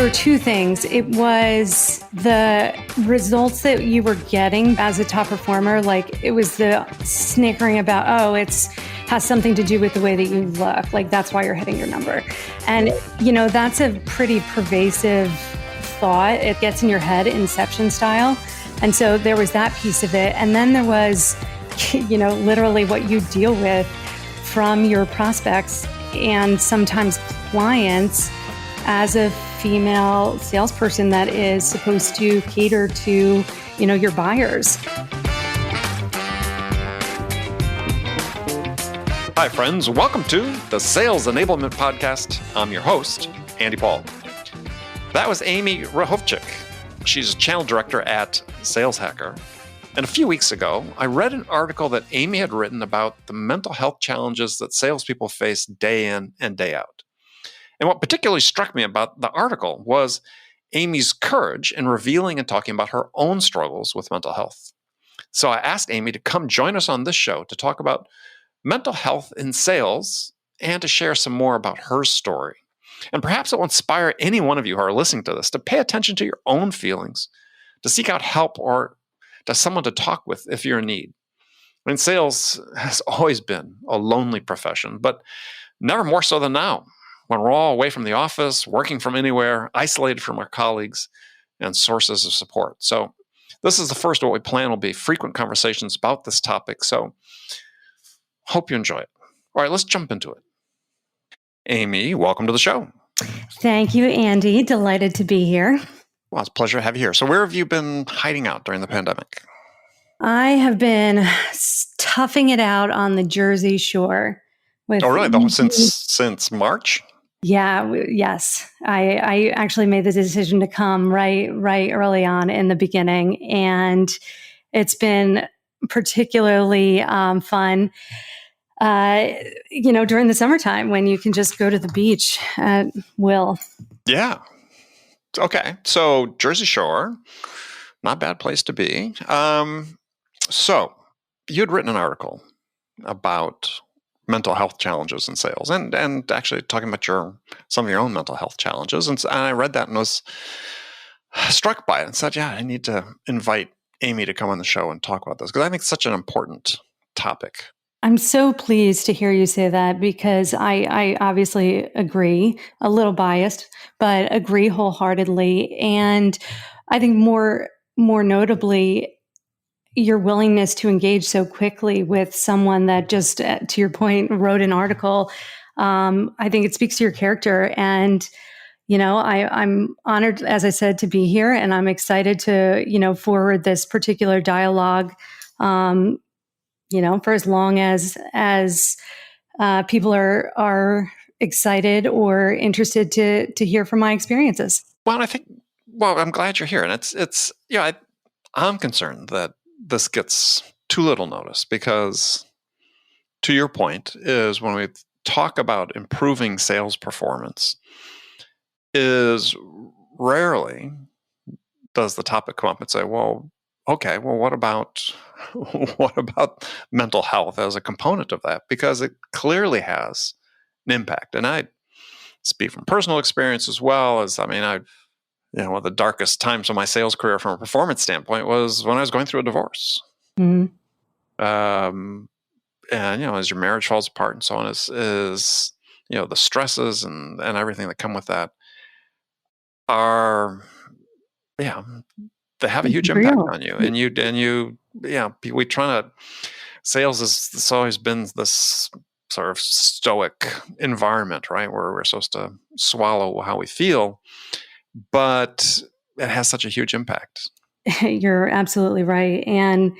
were two things. It was the results that you were getting as a top performer. Like it was the snickering about, oh, it's has something to do with the way that you look. Like that's why you're hitting your number. And, that's a pretty pervasive thought. It gets in your head, inception style. And so there was that piece of it. And then there was, literally what you deal with from your prospects and sometimes clients as a female salesperson that is supposed to cater to, your buyers. Hi, friends. Welcome to the Sales Enablement Podcast. I'm your host, Andy Paul. That was Amy Hrehovcik. She's a channel director at Sales Hacker. And a few weeks ago, I read an article that Amy had written about the mental health challenges that salespeople face day in and day out. And what particularly struck me about the article was Amy's courage in revealing and talking about her own struggles with mental health. So I asked Amy to come join us on this show to talk about mental health in sales and to share some more about her story. And perhaps it will inspire any one of you who are listening to this to pay attention to your own feelings, to seek out help or to someone to talk with if you're in need. I mean, sales has always been a lonely profession, but never more so than now, when we're all away from the office, working from anywhere, isolated from our colleagues and sources of support. So this is the first of what we plan will be frequent conversations about this topic. So hope you enjoy it. All right, let's jump into it. Amy, welcome to the show. Thank you, Andy. Delighted to be here. Well, it's a pleasure to have you here. So where have you been hiding out during the pandemic? I have been toughing it out on the Jersey Shore. Oh, really? Since March? Yeah. Yes. I actually made the decision to come right early on in the beginning, and it's been particularly fun. During the summertime when you can just go to the beach at will. Yeah. Okay. So Jersey Shore, not a bad place to be. So you had written an article about mental health challenges in sales and actually talking about some of your own mental health challenges. And I read that and was struck by it and said, yeah, I need to invite Amy to come on the show and talk about this because I think it's such an important topic. I'm so pleased to hear you say that because I obviously agree, a little biased, but agree wholeheartedly. And I think more notably, your willingness to engage so quickly with someone that just, to your point, wrote an article. I think it speaks to your character. And, I'm honored, as I said, to be here. And I'm excited to, forward this particular dialogue, for as long as people are excited or interested to hear from my experiences. Well, I'm glad you're here. And I'm concerned that this gets too little notice because, to your point, is when we talk about improving sales performance, is rarely does the topic come up and say, well, okay, well, what about mental health as a component of that? Because it clearly has an impact. And I speak from personal experience as well as, one of the darkest times of my sales career from a performance standpoint was when I was going through a divorce. Mm-hmm. And, as your marriage falls apart and so on is the stresses and everything that come with that are, they have a huge impact on you. We try to, sales it's always been this sort of stoic environment, right? Where we're supposed to swallow how we feel, but it has such a huge impact. You're absolutely right. And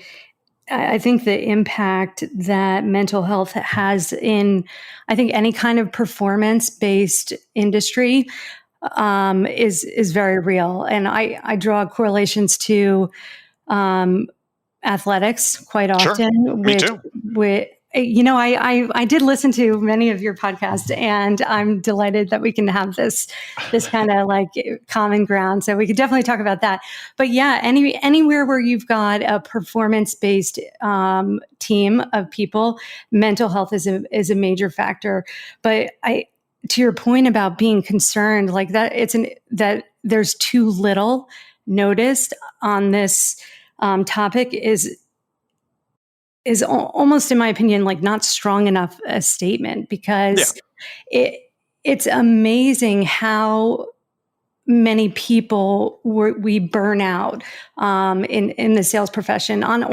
I think the impact that mental health has in, I think, any kind of performance-based industry is very real. And I draw correlations to athletics quite often. Sure. Me too. I did listen to many of your podcasts, and I'm delighted that we can have this kind of like common ground. So we could definitely talk about that. But yeah, anywhere where you've got a performance-based team of people, mental health is a major factor. But to your point about being concerned, like that, there's too little noticed on this topic is almost, in my opinion, like not strong enough a statement, because it's amazing how many people we burn out in the sales profession on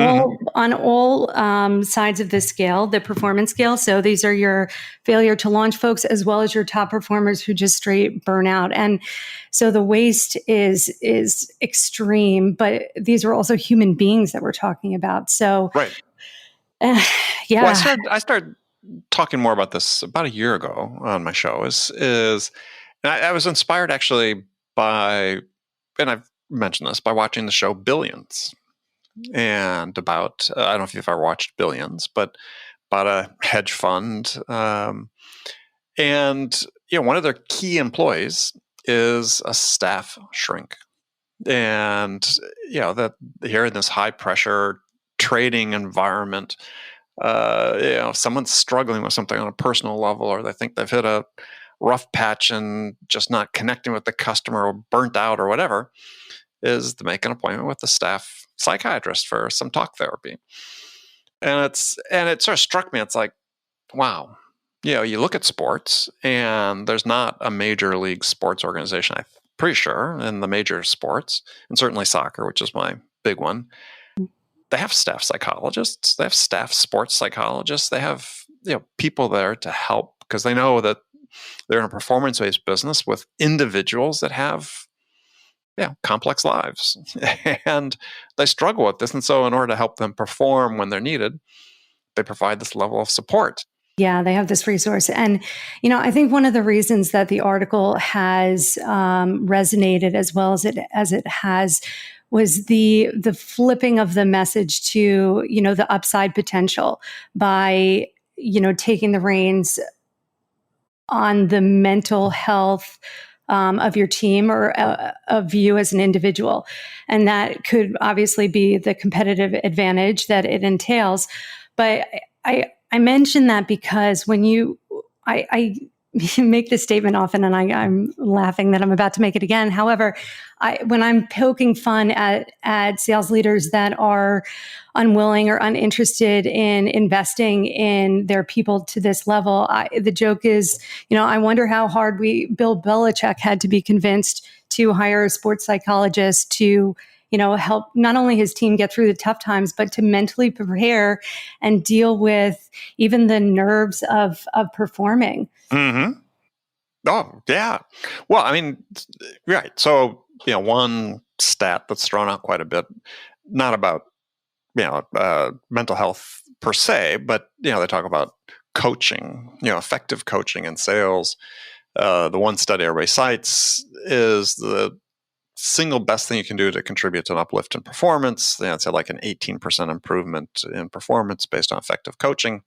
all sides of the scale, the performance scale. So these are your failure to launch folks, as well as your top performers who just straight burn out. And so the waste is extreme, but these are also human beings that we're talking about. So right. yeah. Well, I started talking more about this about a year ago on my show. And I was inspired actually by, and I've mentioned this, by watching the show Billions, and about I don't know if you've ever watched Billions, but about a hedge fund, and one of their key employees is a staff shrink, and that here in this high pressure trading environment, if someone's struggling with something on a personal level, or they think they've hit a rough patch and just not connecting with the customer, or burnt out, or whatever, is to make an appointment with the staff psychiatrist for some talk therapy. And it sort of struck me. It's like, wow, you look at sports, and there's not a major league sports organization, I'm pretty sure, in the major sports, and certainly soccer, which is my big one. They have staff psychologists, they have staff sports psychologists, they have people there to help, because they know that they're in a performance-based business with individuals that have complex lives and they struggle with this. And so in order to help them perform when they're needed, they provide this level of support. Yeah, they have this resource. And, I think one of the reasons that the article has resonated as well as it has was the flipping of the message to, the upside potential by, taking the reins on the mental health of your team, or of you as an individual. And that could obviously be the competitive advantage that it entails. But I mention that because when I make this statement often, and I'm laughing that I'm about to make it again. However, when I'm poking fun at sales leaders that are unwilling or uninterested in investing in their people to this level, the joke is, I wonder how hard Bill Belichick had to be convinced to hire a sports psychologist to help not only his team get through the tough times, but to mentally prepare and deal with even the nerves of performing. Mm-hmm. Oh, yeah. Well, I mean, right. So, one stat that's thrown out quite a bit, not about, mental health per se, but, they talk about coaching, effective coaching in sales. The one study everybody cites is the single best thing you can do to contribute to an uplift in performance. It's like an 18% improvement in performance based on effective coaching.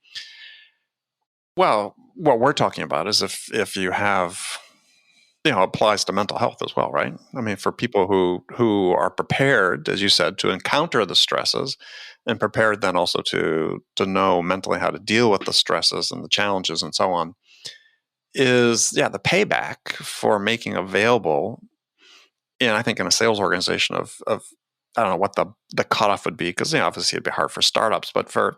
Well, what we're talking about is if you have, applies to mental health as well, right? I mean, for people who are prepared, as you said, to encounter the stresses, and prepared then also to know mentally how to deal with the stresses and the challenges and so on, is the payback for making available. And I think in a sales organization of I don't know what the cutoff would be, because obviously it'd be hard for startups, but for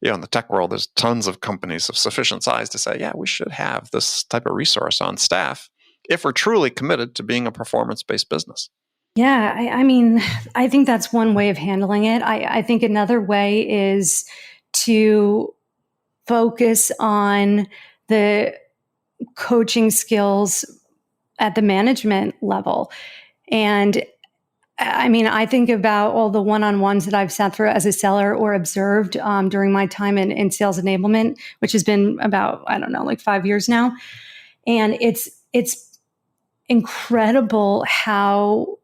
in the tech world, there's tons of companies of sufficient size to say, we should have this type of resource on staff if we're truly committed to being a performance-based business. Yeah, I mean, I think that's one way of handling it. I think another way is to focus on the coaching skills at the management level. And I mean, I think about all the one-on-ones that I've sat through as a seller or observed during my time in sales enablement, which has been about, I don't know, like 5 years now. And it's incredible how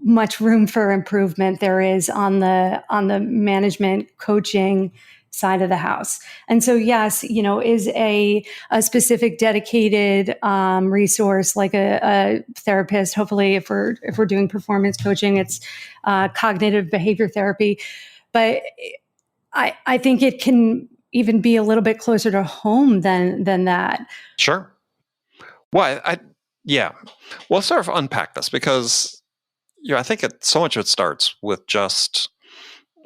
much room for improvement there is on the management coaching side of the house. And so, yes, is a specific dedicated resource like a therapist. Hopefully, if we're doing performance coaching, it's cognitive behavior therapy. But I think it can even be a little bit closer to home than that. Sure. Well, Yeah. Well, sort of unpack this because I think so much of it starts with just,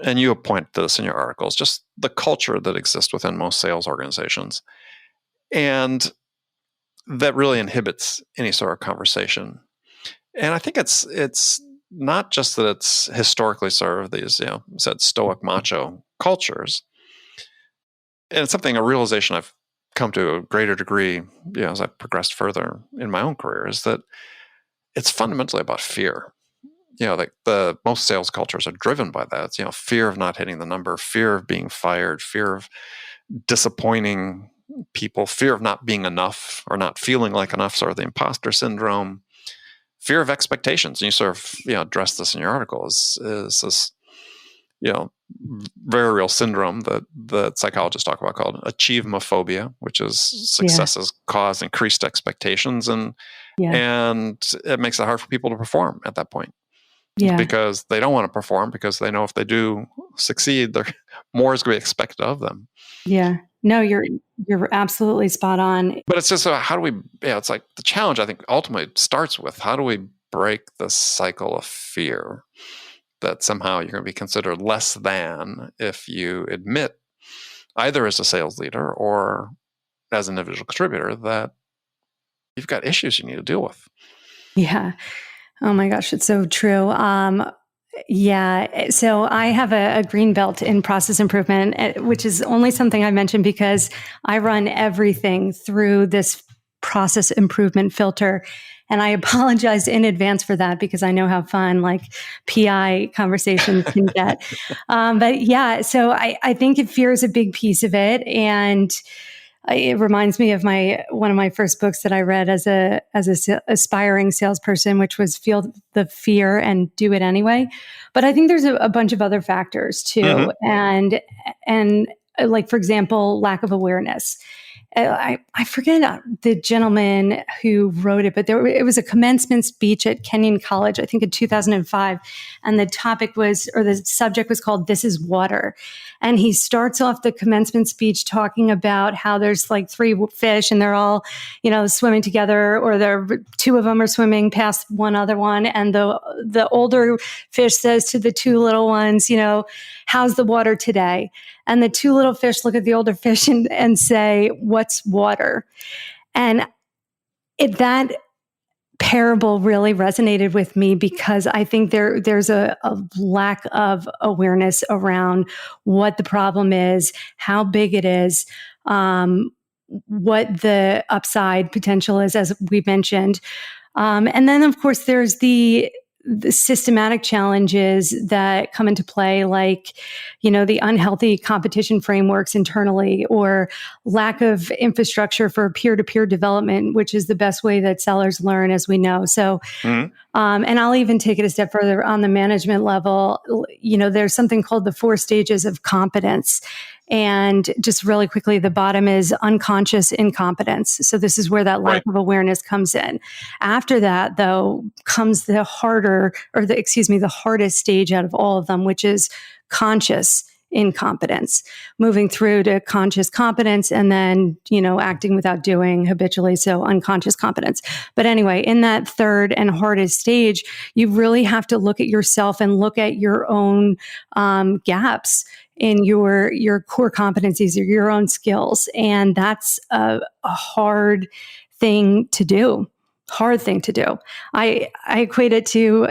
and you point to this in your articles, just the culture that exists within most sales organizations. And that really inhibits any sort of conversation. And I think it's not just that it's historically sort of these, said stoic macho cultures. And it's a realization I've come to a greater degree, as I've progressed further in my own career, is that it's fundamentally about fear. Like the most sales cultures are driven by that. It's, fear of not hitting the number, fear of being fired, fear of disappointing people, fear of not being enough or not feeling like enough, sort of the imposter syndrome, fear of expectations. And you sort of, address this in your article is this, very real syndrome that psychologists talk about called achievemophobia, which is successes cause increased expectations, and it makes it hard for people to perform at that point. Because they don't want to perform because they know if they do succeed, more is going to be expected of them. Yeah. No, you're absolutely spot on. But it's just how do we? It's like the challenge. I think ultimately starts with how do we break the cycle of fear that somehow you're going to be considered less than if you admit, either as a sales leader or as an individual contributor, that you've got issues you need to deal with. Yeah. Oh my gosh, it's so true. So I have a green belt in process improvement, which is only something I mentioned because I run everything through this process improvement filter. And I apologize in advance for that because I know how fun like PI conversations can get. But yeah, so I think fear is a big piece of it. And it reminds me of one of my first books that I read as a aspiring salesperson, which was Feel the Fear and Do It Anyway. But I think there's a bunch of other factors too, and like for example, lack of awareness. I forget the gentleman who wrote it, but it was a commencement speech at Kenyon College, I think in 2005. And the topic the subject was called This is Water. And he starts off the commencement speech talking about how there's like 3 fish and they're all, swimming together, or 2 of them are swimming past one other one. And the older fish says to the 2 little ones, how's the water today? And the 2 little fish look at the older fish and say, what's water? And that parable really resonated with me because I think there's a lack of awareness around what the problem is, how big it is, what the upside potential is, as we mentioned. And then, of course, there's the systematic challenges that come into play, like, the unhealthy competition frameworks internally, or lack of infrastructure for peer-to-peer development, which is the best way that sellers learn, as we know. So, and I'll even take it a step further on the management level. There's something called the 4 stages of competence. And just really quickly, the bottom is unconscious incompetence. So this is where that lack of awareness comes in. After that, though, comes the hardest stage out of all of them, which is conscious incompetence, moving through to conscious competence, and then, acting without doing habitually. So unconscious competence. But anyway, in that third and hardest stage, you really have to look at yourself and look at your own gaps in your core competencies or your own skills. And that's a hard thing to do. I equate it to,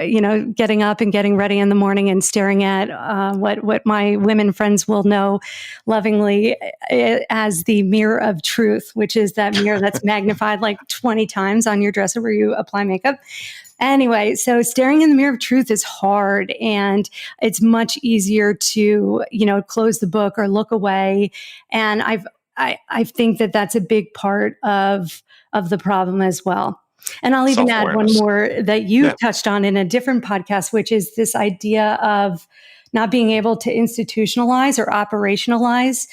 getting up and getting ready in the morning and staring at what my women friends will know lovingly as the mirror of truth, which is that mirror that's magnified like 20 times on your dresser where you apply makeup. Anyway, so staring in the mirror of truth is hard, and it's much easier to, close the book or look away. And I think that that's a big part of the problem as well. And I'll even add one more that you touched on in a different podcast, which is this idea of not being able to institutionalize or operationalize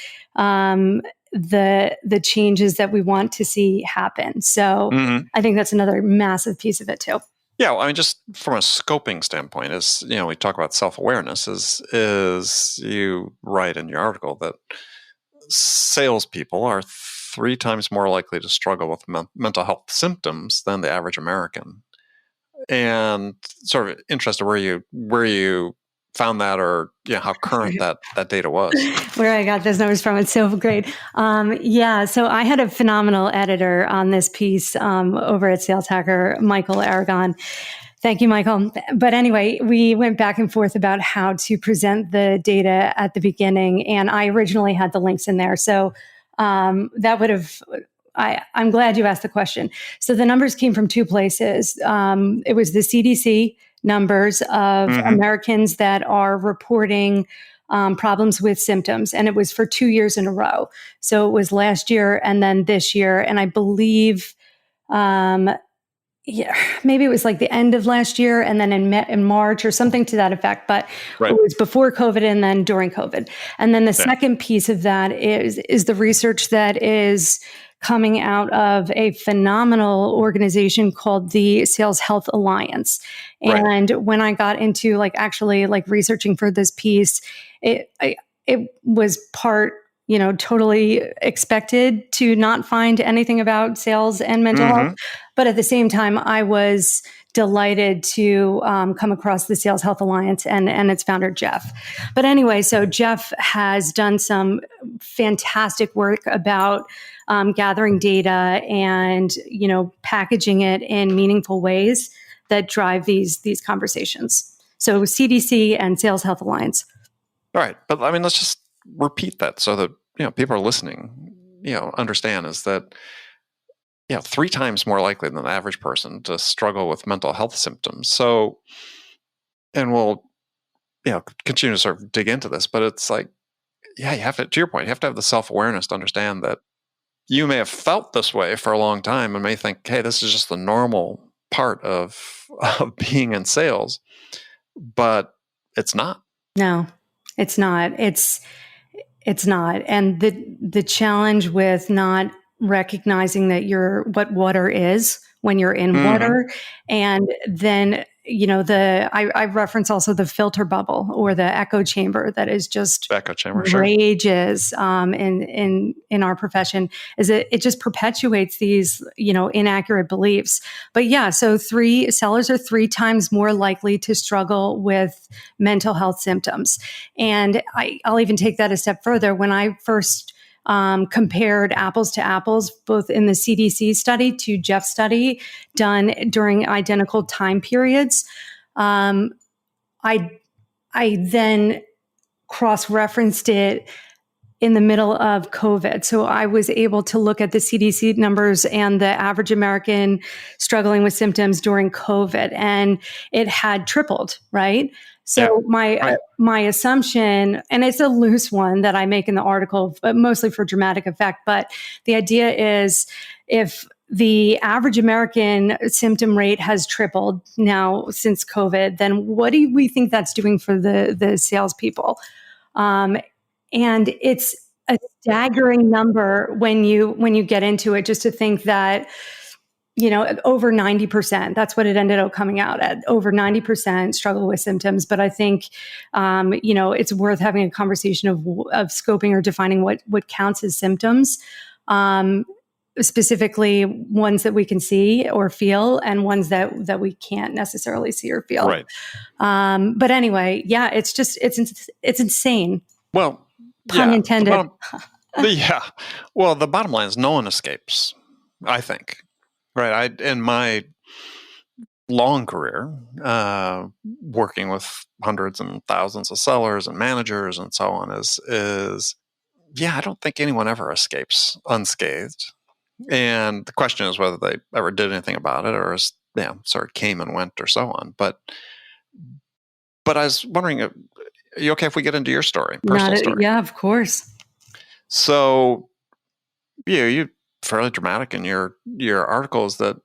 the changes that we want to see happen. So I think that's another massive piece of it too. Yeah, well, I mean, just from a scoping standpoint, we talk about self-awareness, is you write in your article that salespeople are 3 times more likely to struggle with mental health symptoms than the average American. And sort of interested where you found that, or how current that data was. Where I got those numbers from. It's so great. So I had a phenomenal editor on this piece over at Sales Hacker, Michael Aragon. Thank you, Michael. But anyway, we went back and forth about how to present the data at the beginning, and I originally had the links in there. So that would have... I'm glad you asked the question. So the numbers came from 2 places. It was the CDC numbers of Americans that are reporting problems with symptoms, and it was for 2 years in a row. So it was last year and then this year, and I believe, maybe it was like the end of last year and then in March or something to that effect. But It was before COVID and then during COVID. And then the second piece of that is the research that is coming out of a phenomenal organization called the Sales Health Alliance. And when I got into actually researching for this piece, it was part, totally expected to not find anything about sales and mental health. But at the same time, I was delighted to come across the Sales Health Alliance and its founder, Jeff. But anyway, so Jeff has done some fantastic work about gathering data and, packaging it in meaningful ways that drive these conversations. So CDC and Sales Health Alliance. All right. But let's just repeat that so that, people are listening, understand is that, 3 times more likely than the average person to struggle with mental health symptoms. So, and we'll, continue to sort of dig into this, but it's you have to your point, you have to have the self-awareness to understand that you may have felt this way for a long time and may think, hey, this is just the normal part of being in sales, but it's not. No, it's not. It's not. And the challenge with not recognizing that you're what water is when you're in water, and then I reference also the filter bubble or the echo chamber that is just rages in our profession, is it just perpetuates these inaccurate beliefs. But so sellers are 3 times more likely to struggle with mental health symptoms, and I'll even take that a step further. When I first compared apples to apples, both in the CDC study to Jeff's study done during identical time periods. I then cross-referenced it in the middle of COVID. So I was able to look at the CDC numbers and the average American struggling with symptoms during COVID, and it had tripled, right? So my assumption, and it's a loose one that I make in the article, but mostly for dramatic effect, but the idea is if the average American symptom rate has tripled now since COVID, then what do we think that's doing for the salespeople? And it's a staggering number when you get into it, just to think that over 90%, that's what it ended up coming out at. Over 90% struggle with symptoms. But I think, it's worth having a conversation of scoping or defining what counts as symptoms, specifically ones that we can see or feel and ones that we can't necessarily see or feel. Right. But anyway, it's insane. Well, pun intended. Well, the bottom line is no one escapes, I think. Right. In my long career, working with hundreds and thousands of sellers and managers and so on, I don't think anyone ever escapes unscathed. And the question is whether they ever did anything about it, or sort of came and went or so on. But I was wondering, are you okay if we get into your story, personal story? Yeah, of course. So, you fairly dramatic in your articles that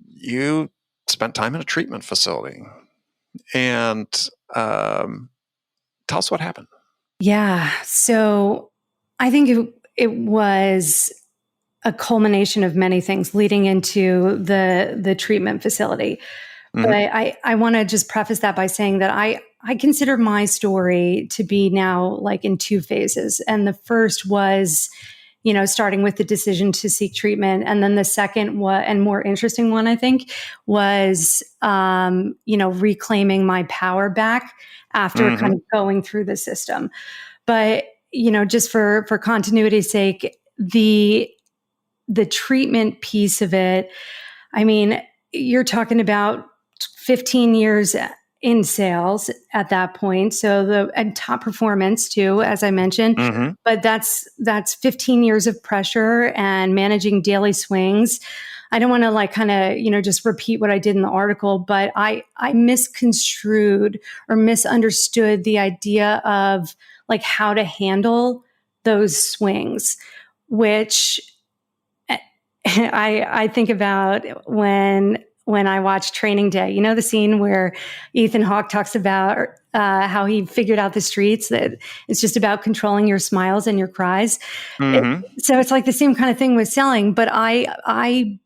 you spent time in a treatment facility, and tell us what happened. Yeah, so I think it was a culmination of many things leading into the treatment facility. But I want to just preface that by saying that I consider my story to be now in 2 phases, and the first was starting with the decision to seek treatment. And then the second and more interesting one, I think, was, reclaiming my power back after kind of going through the system. But, just for continuity's sake, the treatment piece of it, I mean, you're talking about 15 years in sales at that point. So and top performance too, as I mentioned, but that's 15 years of pressure and managing daily swings. I don't want to just repeat what I did in the article, but I misconstrued or misunderstood the idea of how to handle those swings, which I think about when I watch Training Day. The scene where Ethan Hawke talks about how he figured out the streets, that it's just about controlling your smiles and your cries. So it's like the same kind of thing with selling, but I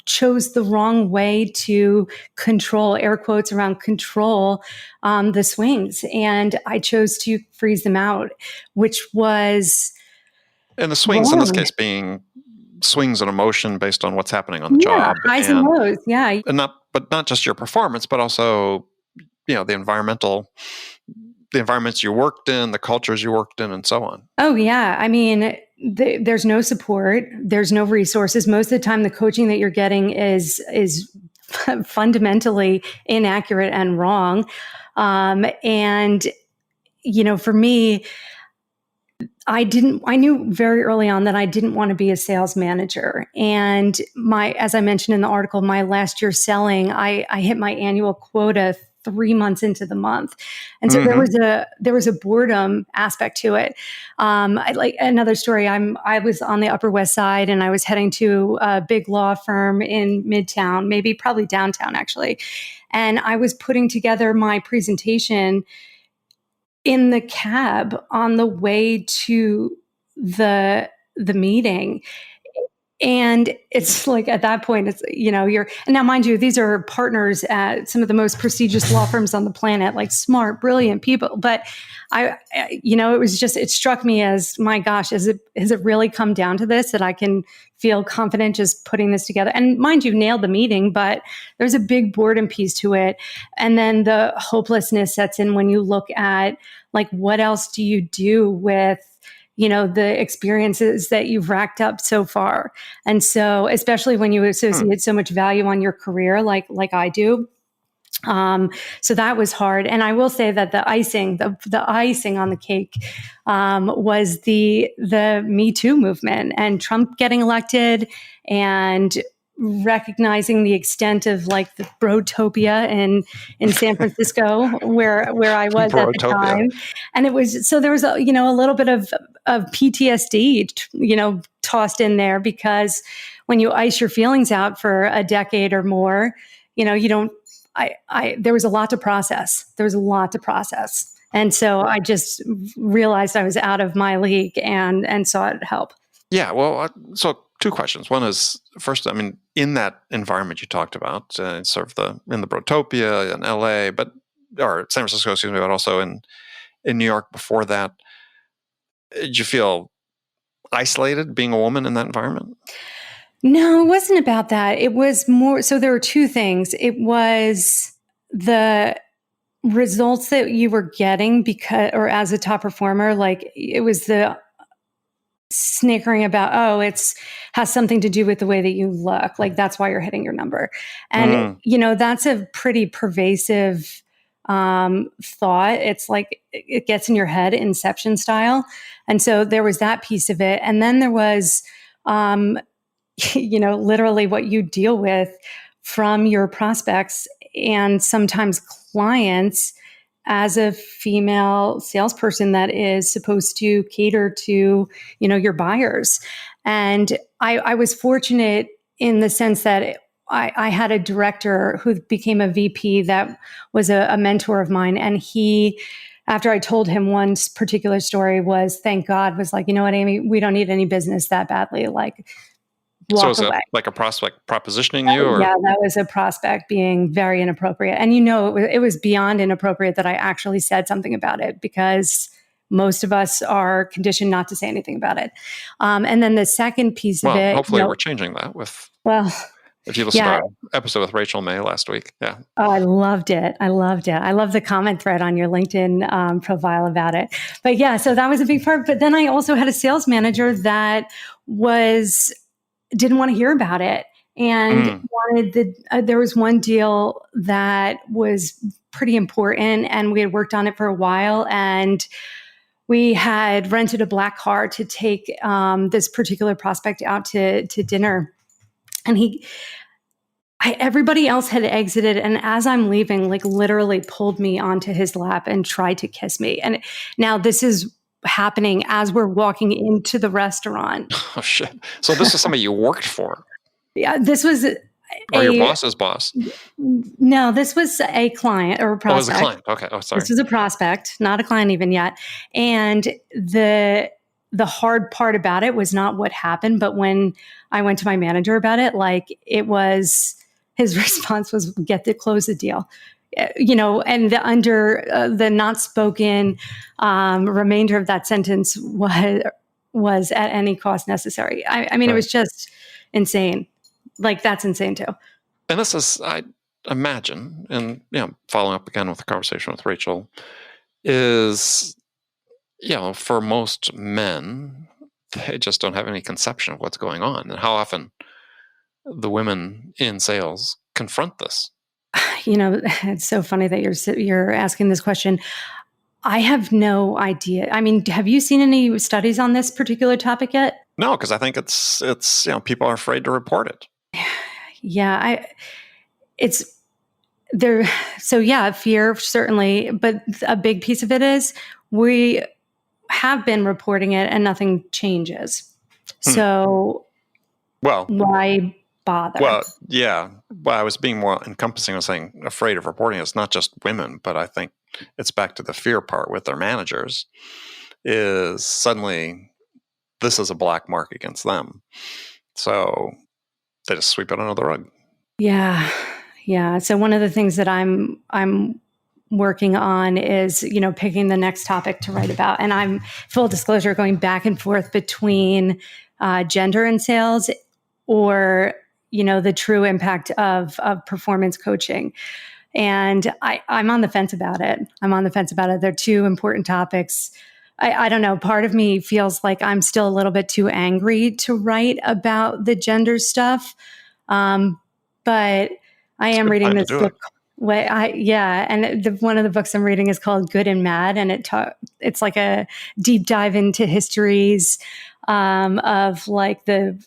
chose the wrong way to control, air quotes around control, the swings. And I chose to freeze them out, which was and the swings wrong. In this case being swings in emotion based on what's happening on the job, highs and lows, and not just your performance, but also the environments you worked in, the cultures you worked in, and so on. Oh yeah, I mean, there's no support, there's no resources. Most of the time, the coaching that you're getting is fundamentally inaccurate and wrong. And for me, I knew very early on that I didn't want to be a sales manager. And as I mentioned in the article, my last year selling, I hit my annual quota 3 months into the month. And so there was a boredom aspect to it. Like another story, I was on the Upper West Side and I was heading to a big law firm in Midtown, probably downtown actually. And I was putting together my presentation in the cab on the way to the meeting. And it's like, at that point, it's, and now mind you, these are partners at some of the most prestigious law firms on the planet, like smart, brilliant people. But it struck me as, my gosh, has it really come down to this, that I can feel confident just putting this together? And mind you, nailed the meeting, but there's a big boredom piece to it. And then the hopelessness sets in when you look at what else do you do with the experiences that you've racked up so far. And so, especially when you associate so much value on your career, like I do. So that was hard. And I will say that the icing on the cake, was the Me Too movement and Trump getting elected and recognizing the extent of the brotopia in San Francisco where I was at the time. And it was, so there was a little bit of PTSD, tossed in there, because when you ice your feelings out for a decade or more, you don't, there was a lot to process. And so I just realized I was out of my league and sought help. Yeah. Well, so two questions. One is, first, I mean, in that environment you talked about, sort of in the brotopia in LA, or San Francisco, excuse me, but also in New York before that, did you feel isolated being a woman in that environment? No, it wasn't about that. It was more, so there were two things. It was the results that you were getting or as a top performer, it was the snickering about, oh, has something to do with the way that you look. That's why you're hitting your number. And, that's a pretty pervasive thought. It's it gets in your head, Inception style. And so there was that piece of it. And then there was, literally what you deal with from your prospects and sometimes clients as a female salesperson that is supposed to cater to, your buyers. And I was fortunate in the sense that I had a director who became a VP that was a mentor of mine. And he, after I told him one particular story, thank God, was like, you know what, Amy, we don't need any business that badly. So is it like a prospect propositioning you? Or? Yeah, that was a prospect being very inappropriate. And it was beyond inappropriate that I actually said something about it, because most of us are conditioned not to say anything about it. And then the second piece of it, hopefully we're changing that with. Well, if you listened to our episode with Rachel May last week, yeah. Oh, I loved it. I love the comment thread on your LinkedIn profile about it. But yeah, so that was a big part. But then I also had a sales manager that didn't want to hear about it and wanted there was one deal that was pretty important, and we had worked on it for a while, and we had rented a black car to take this particular prospect out to dinner, and everybody else had exited, and as I'm leaving, like literally pulled me onto his lap and tried to kiss me. And now this is happening as we're walking into the restaurant. Oh shit! So this is somebody you worked for? Yeah, this was or your boss's boss? No, this was a client or a prospect. Oh, it was a client. Okay. Oh, sorry. This was a prospect, not a client even yet. And the hard part about it was not what happened, but when I went to my manager about it, like it was. His response was, "Get to close the deal," and the not spoken remainder of that sentence was at any cost necessary. I mean, It was just insane. Like that's insane too. And this is, I imagine, and following up again with the conversation with Rachel, is for most men, they just don't have any conception of what's going on and how often the women in sales confront this. It's so funny that you're asking this question. I have no idea. I mean, have you seen any studies on this particular topic yet? No, because I think it's people are afraid to report it. Yeah, it's there. So yeah, fear certainly, but a big piece of it is we have been reporting it and nothing changes. So, why bother? Well, yeah. Well, I was being more encompassing. I was saying afraid of reporting. It's not just women, but I think it's back to the fear part with their managers. Is suddenly this is a black mark against them, so they just sweep it under the rug. Yeah. So one of the things that I'm working on is picking the next topic to write about, and I'm full disclosure going back and forth between gender in sales or the true impact of performance coaching. And I'm on the fence about it. They're two important topics. I don't know. Part of me feels like I'm still a little bit too angry to write about the gender stuff. But I am reading this book. And one of the books I'm reading is called Good and Mad, and it's like a deep dive into histories of like the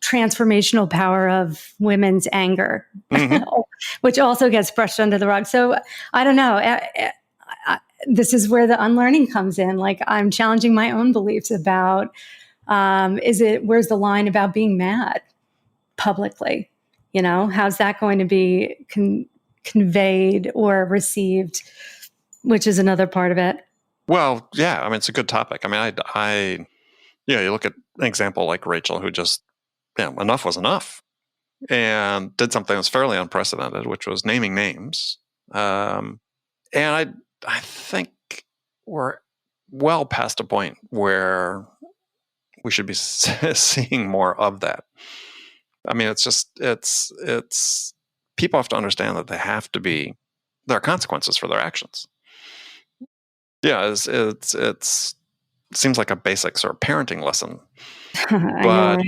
transformational power of women's anger, which also gets brushed under the rug. So I don't know. This is where the unlearning comes in. Like I'm challenging my own beliefs about, where's the line about being mad publicly? How's that going to be conveyed or received, which is another part of it. Well, yeah. I mean, it's a good topic. I mean, you look at an example like Rachel, who just, enough was enough and did something that's fairly unprecedented, which was naming names. And I think we're well past a point where we should be seeing more of that. I mean, it's people have to understand that there are consequences for their actions. Yeah, it seems like a basic sort of parenting lesson. But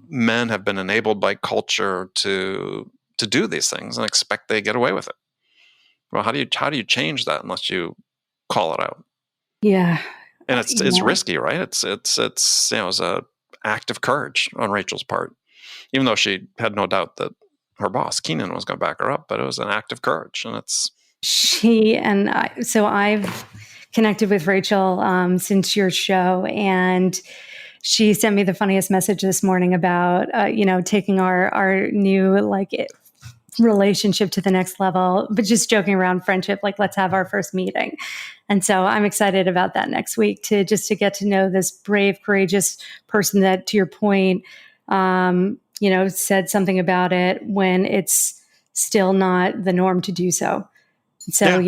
men have been enabled by culture to do these things and expect they get away with it. Well, how do you change that unless you call it out? Yeah, and it's risky, right? It's it was a act of courage on Rachel's part, even though she had no doubt that her boss Keenan was going to back her up. But it was an act of courage, and So I've connected with Rachel since your show, and she sent me the funniest message this morning about taking our new relationship to the next level, but just joking around friendship, like let's have our first meeting. And so I'm excited about that next week to get to know this brave, courageous person that, to your point, said something about it when it's still not the norm to do so. So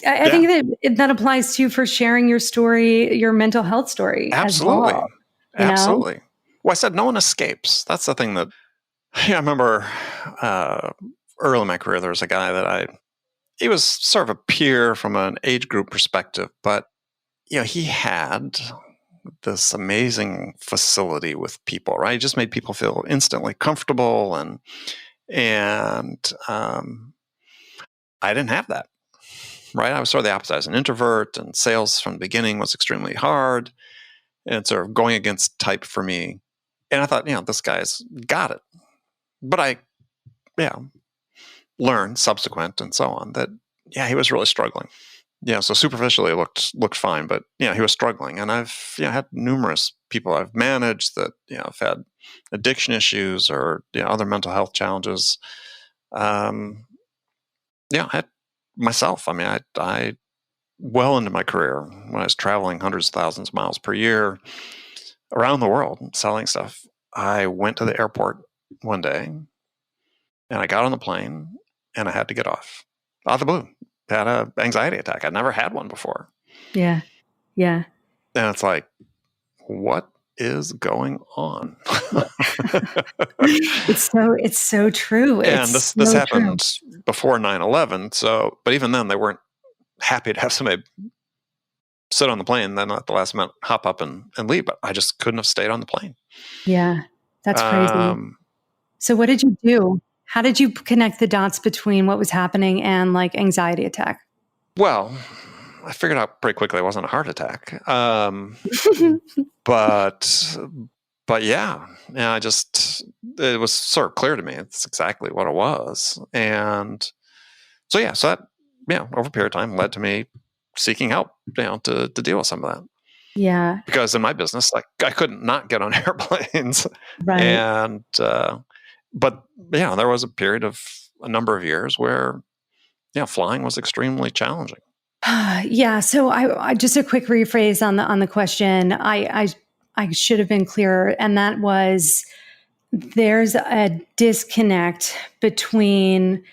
I think that applies to you for sharing your story, your mental health story as well. Absolutely. Well, I said no one escapes. That's the thing that I remember early in my career, there was a guy he was sort of a peer from an age group perspective, but he had this amazing facility with people, right? He just made people feel instantly comfortable, and I didn't have that, right? I was sort of the opposite. I was an introvert, and sales from the beginning was extremely hard and sort of going against type for me. And I thought, this guy's got it. But I, learned subsequent and so on that, he was really struggling. So superficially it looked fine, but he was struggling. And I've had numerous people I've managed that have had addiction issues or other mental health challenges. I had myself. I mean, I well into my career when I was traveling hundreds of thousands of miles per year around the world selling stuff. I went to the airport one day and I got on the plane and I had to get off out of the blue. Had an anxiety attack. I'd never had one before. Yeah. And it's like, what is going on? It's so true. And this happened before 9/11. So, but even then they weren't happy to have somebody sit on the plane, then at the last minute hop up and leave. But I just couldn't have stayed on the plane. Yeah. That's crazy. So what did you do? How did you connect the dots between what was happening and like anxiety attack? Well, I figured out pretty quickly it wasn't a heart attack. But it was sort of clear to me. It's exactly what it was. And so that, over a period of time led to me seeking help, to deal with some of that. Yeah. Because in my business, I couldn't not get on airplanes. Right. And, but there was a number of years where, flying was extremely challenging. Yeah. So I just a quick rephrase on the question. I should have been clearer, and that was there's a disconnect between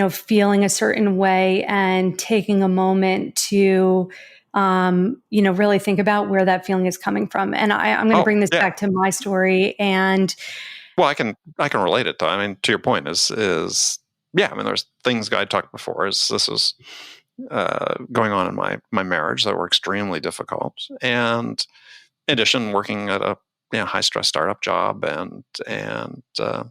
feeling a certain way and taking a moment to really think about where that feeling is coming from. And I'm going to bring this back to my story. And well, I can relate it to. I mean, to your point is there's things I talked before. This is going on in my marriage that were extremely difficult, and in addition, working at a high stress startup job, and there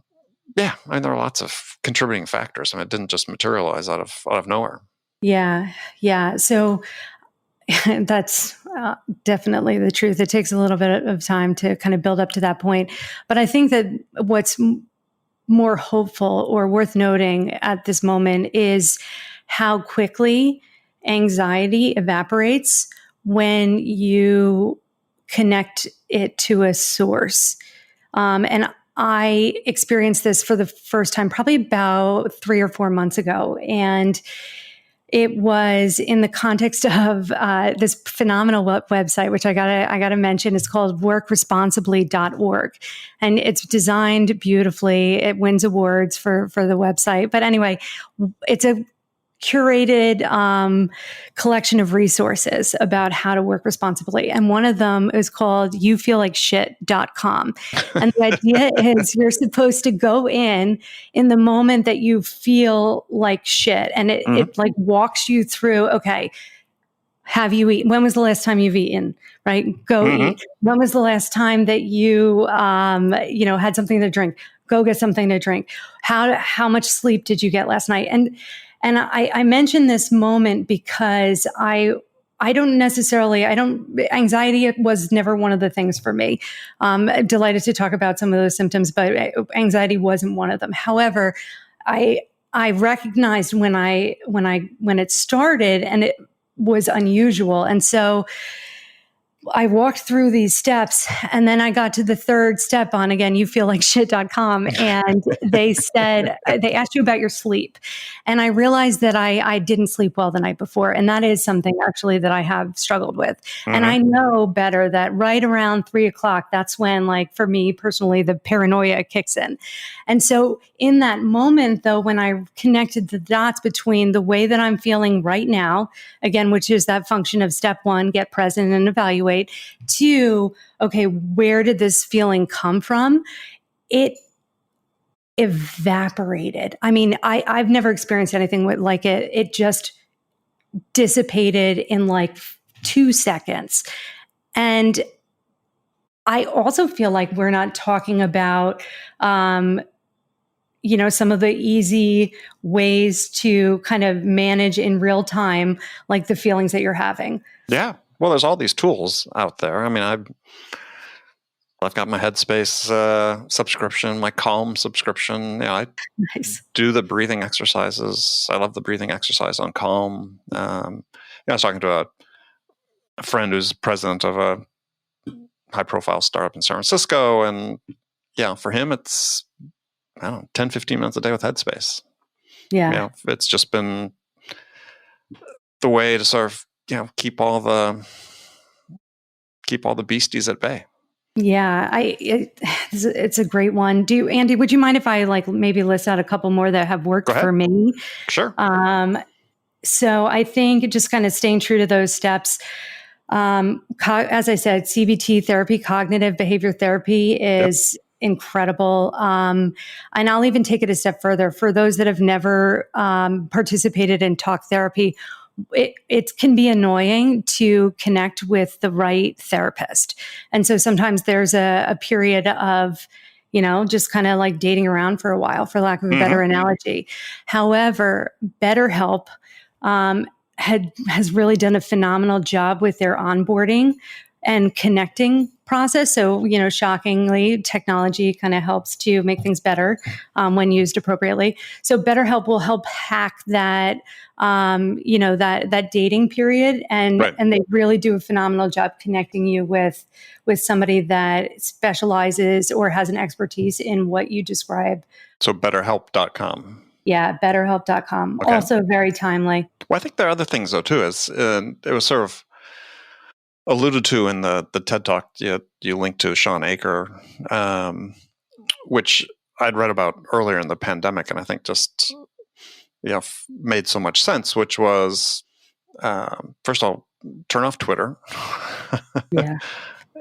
are lots of contributing factors. I mean, it didn't just materialize out of nowhere. Yeah. So that's definitely the truth. It takes a little bit of time to kind of build up to that point. But I think that what's more hopeful or worth noting at this moment is how quickly anxiety evaporates when you connect it to a source. And I experienced this for the first time probably about 3 or 4 months ago. And it was in the context of this phenomenal website, which I gotta mention. It's called workresponsibly.org. And it's designed beautifully. It wins awards for the website. But anyway, it's a curated collection of resources about how to work responsibly. And one of them is called youfeellikeShit.com. And the idea is you're supposed to go in the moment that you feel like shit. And it like walks you through, okay, have you eaten? When was the last time you've eaten? Right? Go eat. When was the last time that you, had something to drink? Go get something to drink. How much sleep did you get last night? And I mention this moment because anxiety was never one of the things for me. Delighted to talk about some of those symptoms, but anxiety wasn't one of them. However, I recognized when it started and it was unusual. And so I walked through these steps, and then I got to the third step on, again, youfeellikeshit.com, and they said, they asked you about your sleep. And I realized that I didn't sleep well the night before. And that is something actually that I have struggled with. And I know better that right around 3 o'clock, that's when, like, for me personally, the paranoia kicks in. And so in that moment, though, when I connected the dots between the way that I'm feeling right now, again, which is that function of step one, get present and evaluate, to, okay, where did this feeling come from? It evaporated. I mean, I've never experienced anything like it. It just dissipated in like 2 seconds. And I also feel like we're not talking about, some of the easy ways to kind of manage in real time, like the feelings that you're having. Yeah. Well, there's all these tools out there. I mean, I've got my Headspace subscription, my Calm subscription. I Nice. do the breathing exercises. I love the breathing exercise on Calm. I was talking to a friend who's president of a high-profile startup in San Francisco, and for him, it's 10, 15 minutes a day with Headspace. Yeah. It's just been the way to sort of keep all the beasties at bay. Yeah, it's a great one. Andy, would you mind if I maybe list out a couple more that have worked for me? Sure. So I think just kind of staying true to those steps. As I said, CBT therapy, cognitive behavior therapy, is incredible. And I'll even take it a step further. For those that have never participated in talk therapy, it can be annoying to connect with the right therapist. And so sometimes there's a period of, just kind of like dating around for a while, for lack of a better analogy. However, BetterHelp has really done a phenomenal job with their onboarding and connecting process. So, shockingly, technology kind of helps to make things better when used appropriately. So BetterHelp will help hack that, that dating period. And they really do a phenomenal job connecting you with somebody that specializes or has an expertise in what you describe. So BetterHelp.com. Yeah, BetterHelp.com. Okay. Also very timely. Well, I think there are other things, though, too. It was sort of alluded to in the TED Talk you linked to Sean Aker, which I'd read about earlier in the pandemic, and I think just made so much sense, which was, first of all, turn off Twitter. Yeah.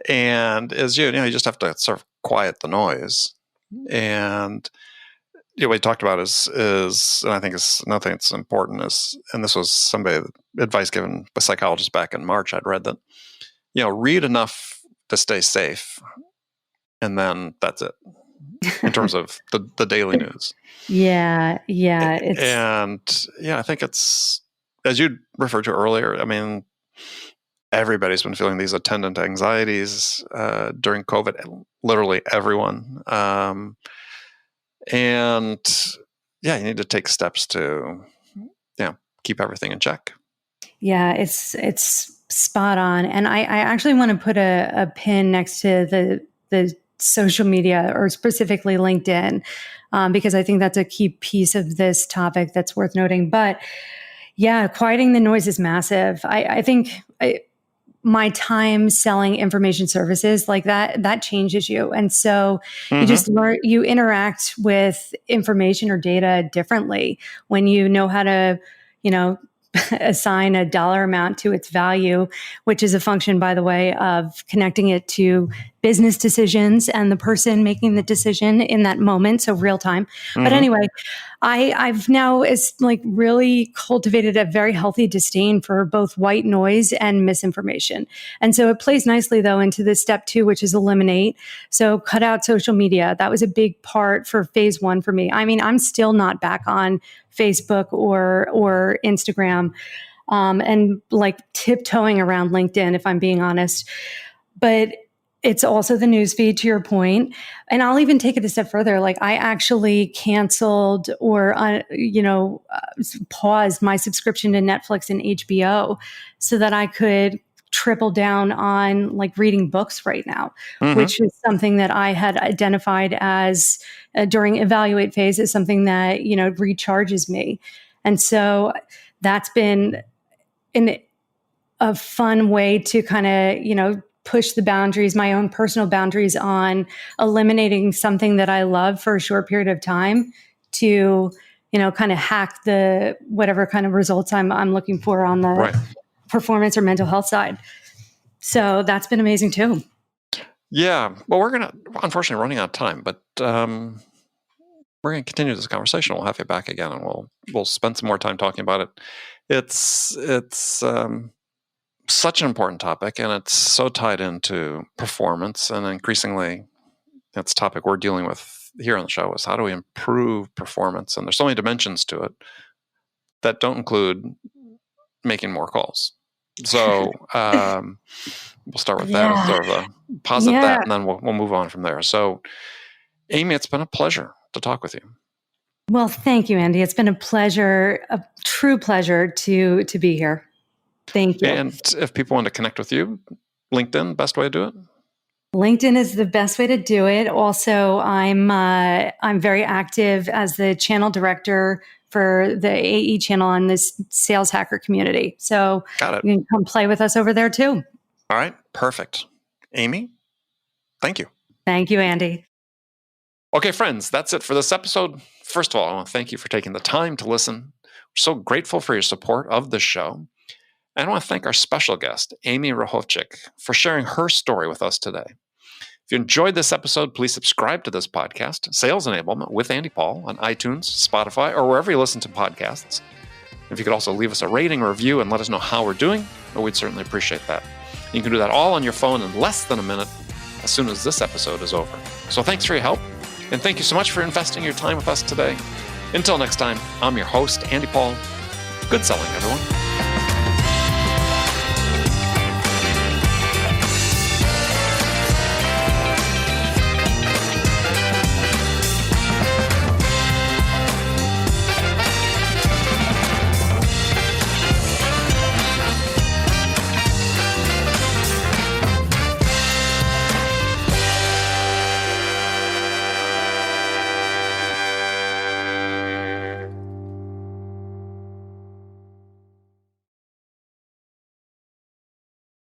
And as you just have to sort of quiet the noise. And what he talked about is, and I think is another thing that's important is, and this was advice given by psychologists back in March. I'd read that, read enough to stay safe, and then that's it in terms of the daily news. Yeah. I think it's, as you referred to earlier, I mean, everybody's been feeling these attendant anxieties during COVID, literally everyone. And you need to take steps to, keep everything in check. Yeah, it's spot on. And I actually want to put a pin next to the social media, or specifically LinkedIn, because I think that's a key piece of this topic that's worth noting. But yeah, quieting the noise is massive. I think my time selling information services like that changes you. And so you just learn, you interact with information or data differently when you know how to, assign a dollar amount to its value, which is a function, by the way, of connecting it to business decisions and the person making the decision in that moment. So real time. But anyway, I've now really cultivated a very healthy disdain for both white noise and misinformation. And so it plays nicely, though, into this step 2, which is eliminate. So cut out social media. That was a big part for phase 1 for me. I mean, I'm still not back on Facebook or Instagram, and tiptoeing around LinkedIn, if I'm being honest. But it's also the newsfeed, to your point. And I'll even take it a step further. I actually canceled or, paused my subscription to Netflix and HBO so that I could tripled down on like reading books right now, which is something that I had identified as during evaluate phase as something that, recharges me. And so that's been a fun way to kind of, push the boundaries, my own personal boundaries on eliminating something that I love for a short period of time to, kind of hack the whatever kind of results I'm looking for on the performance or mental health side. So that's been amazing too. Yeah. Well, we're unfortunately running out of time, but we're going to continue this conversation. We'll have you back again, and we'll spend some more time talking about it. It's such an important topic, and it's so tied into performance, and increasingly that's a topic we're dealing with here on the show is how do we improve performance? And there's so many dimensions to it that don't include making more calls. So we'll start with that as sort of a posit that, and then we'll move on from there. So Amy, it's been a pleasure to talk with you. Well, thank you, Andy. It's been a pleasure, a true pleasure to be here. Thank you. And if people want to connect with you, LinkedIn, best way to do it? LinkedIn is the best way to do it. Also, I'm very active as the channel director for the AE channel on this Sales Hacker community. So Got it. You can come play with us over there too. All right. Perfect. Amy, thank you. Thank you, Andy. Okay, friends, that's it for this episode. First of all, I want to thank you for taking the time to listen. We're so grateful for your support of this show. And I want to thank our special guest, Amy Hrehovcik, for sharing her story with us today. If you enjoyed this episode, please subscribe to this podcast, Sales Enablement with Andy Paul, on iTunes, Spotify, or wherever you listen to podcasts. If you could also leave us a rating or review and let us know how we're doing, we'd certainly appreciate that. You can do that all on your phone in less than a minute as soon as this episode is over. So thanks for your help, and thank you so much for investing your time with us today. Until next time, I'm your host, Andy Paul. Good selling, everyone.